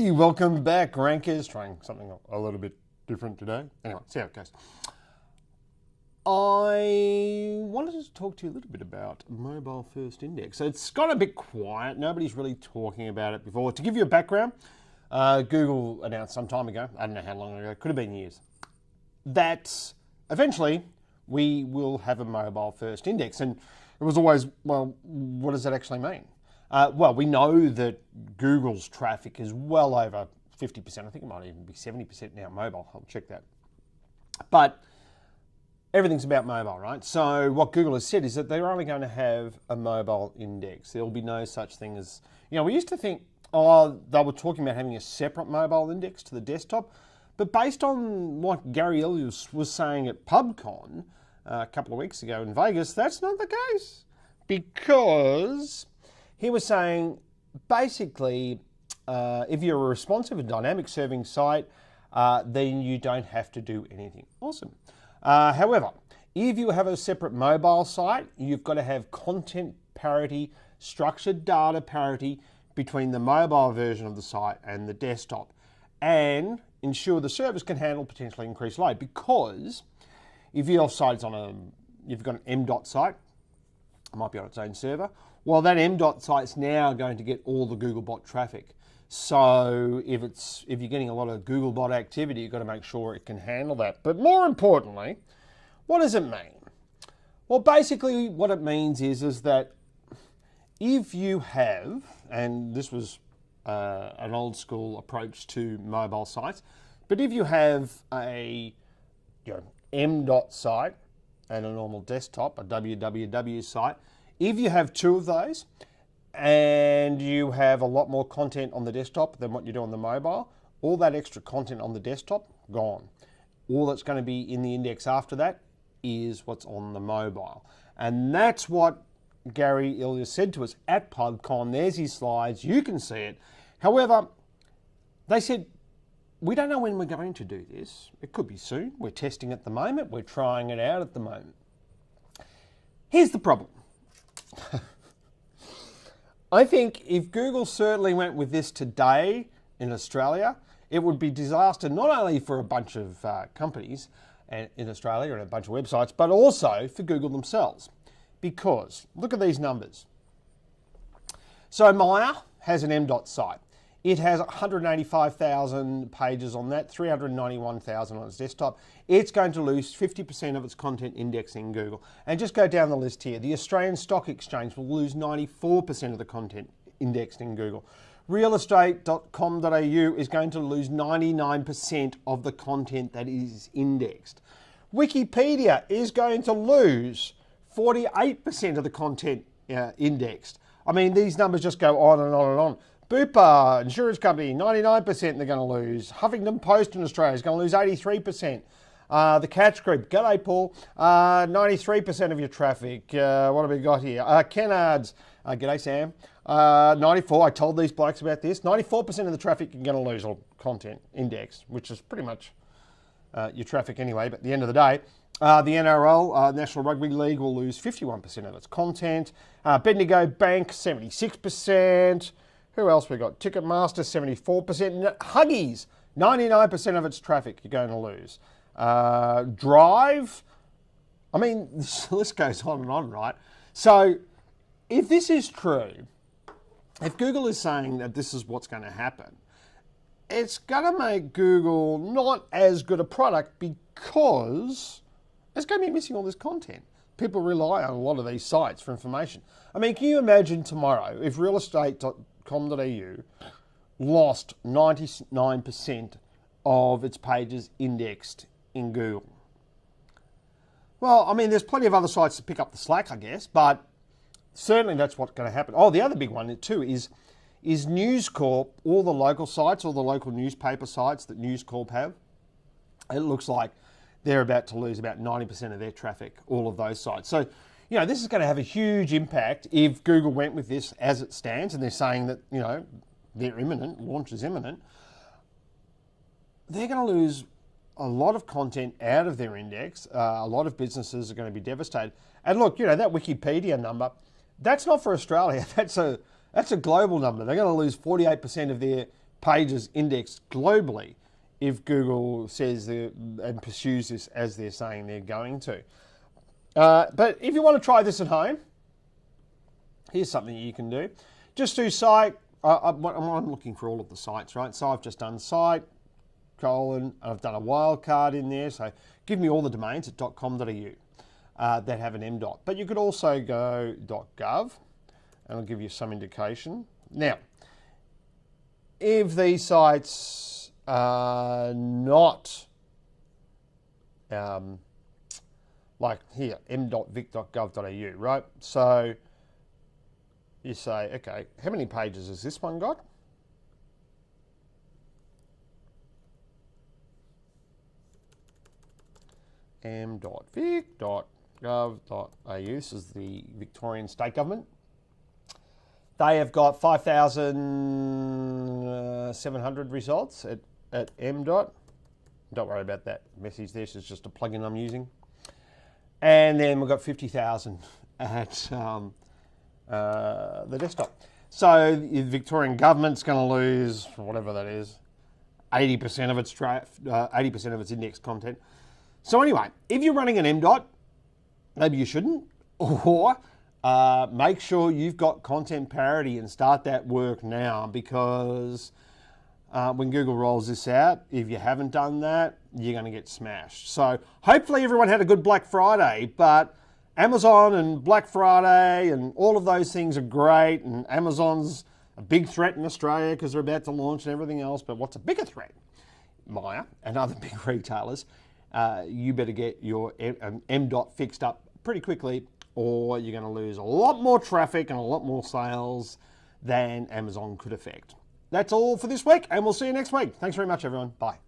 Hey, welcome back, Rankers. Trying something a little bit different today. Anyway, see how it goes. I wanted to talk to you a little bit about Mobile First Index. So it's got a bit quiet. Nobody's really talking about it before. To give you a background, Google announced some time ago, I don't know how long ago, could have been years, that eventually we will have a Mobile First Index. And it was always, well, what does that actually mean? Well, we know that Google's traffic is well over 50%. I think it might even be 70% now mobile. I'll check that. But everything's about mobile, right? So what Google has said is that they're only going to have a mobile index. There will be no such thing as, we used to think, they were talking about having a separate mobile index to the desktop. But based on what Gary Illyes was saying at PubCon a couple of weeks ago in Vegas, that's not the case. Because he was saying, basically, if you're a responsive and dynamic serving site, then you don't have to do anything. Awesome. However, if you have a separate mobile site, you've got to have content parity, structured data parity between the mobile version of the site and the desktop, and ensure the service can handle potentially increased load. Because if your site's you've got an M.dot site, it might be on its own server. Well, that M.dot site's now going to get all the Googlebot traffic. So if you're getting a lot of Googlebot activity, you've got to make sure it can handle that. But more importantly, what does it mean? Well, basically what it means is that if you have, and this was an old school approach to mobile sites, but if you have a M.dot site and a normal desktop, a www site, if you have two of those and you have a lot more content on the desktop than what you do on the mobile, all that extra content on the desktop, gone. All that's going to be in the index after that is what's on the mobile. And that's what Gary Illyes said to us at PubCon. There's his slides, you can see it. However, they said, we don't know when we're going to do this. It could be soon. We're testing at the moment. We're trying it out at the moment. Here's the problem. I think if Google certainly went with this today in Australia, it would be disaster not only for a bunch of companies in Australia and a bunch of websites, but also for Google themselves. Because look at these numbers. So Maya has an M.dot site. It has 185,000 pages on that, 391,000 on its desktop. It's going to lose 50% of its content indexing in Google. And just go down the list here. The Australian Stock Exchange will lose 94% of the content indexed in Google. Realestate.com.au is going to lose 99% of the content that is indexed. Wikipedia is going to lose 48% of the content indexed. I mean, these numbers just go on and on and on. Bupa, insurance company, 99% they're going to lose. Huffington Post in Australia is going to lose 83%. The Catch Group, g'day Paul, 93% of your traffic. What have we got here? Kennards, g'day Sam, 94, I told these blokes about this, 94% of the traffic you're going to lose, or content index, which is pretty much your traffic anyway, but at the end of the day, the NRL, National Rugby League, will lose 51% of its content. Bendigo Bank, 76%. Who else we got? Ticketmaster, 74%. Huggies, 99% of its traffic you're going to lose. Drive, I mean, this list goes on and on, right? So if this is true, if Google is saying that this is what's going to happen, it's going to make Google not as good a product because it's going to be missing all this content. People rely on a lot of these sites for information. I mean, can you imagine tomorrow if realestate.com.au lost 99% of its pages indexed in Google? Well, I mean, there's plenty of other sites to pick up the slack, I guess, but certainly that's what's going to happen. Oh, the other big one too is News Corp, all the local sites, all the local newspaper sites that News Corp have. It looks like they're about to lose about 90% of their traffic, all of those sites. So, this is going to have a huge impact if Google went with this as it stands, and they're saying that, they're imminent, launch is imminent. They're going to lose a lot of content out of their index. A lot of businesses are going to be devastated. And look, that Wikipedia number, that's not for Australia. That's a global number. They're going to lose 48% of their pages indexed globally if Google says and pursues this as they're saying they're going to. But if you want to try this at home, here's something you can do. Just do site. I'm looking for all of the sites, right? So I've just done site, I've done a wildcard in there. So give me all the domains at .com.au that have an MDOT. But you could also go .gov, and I'll give you some indication. Now, if these sites are not like here, m.vic.gov.au, right? So you say, okay, how many pages has this one got? m.vic.gov.au, this is the Victorian state government. They have got 5,700 results at m.dot. Don't worry about that message there, it's just a plugin I'm using. And then we've got 50,000 at the desktop. So the Victorian government's going to lose, whatever that is, 80% of its 80% of its index content. So anyway, if you're running an MDOT, maybe you shouldn't, or make sure you've got content parity and start that work now, because when Google rolls this out, if you haven't done that, you're going to get smashed. So hopefully everyone had a good Black Friday, but Amazon and Black Friday and all of those things are great, and Amazon's a big threat in Australia because they're about to launch and everything else, but what's a bigger threat? Myer and other big retailers. You better get your MDOT fixed up pretty quickly, or you're going to lose a lot more traffic and a lot more sales than Amazon could affect. That's all for this week, and we'll see you next week. Thanks very much, everyone. Bye.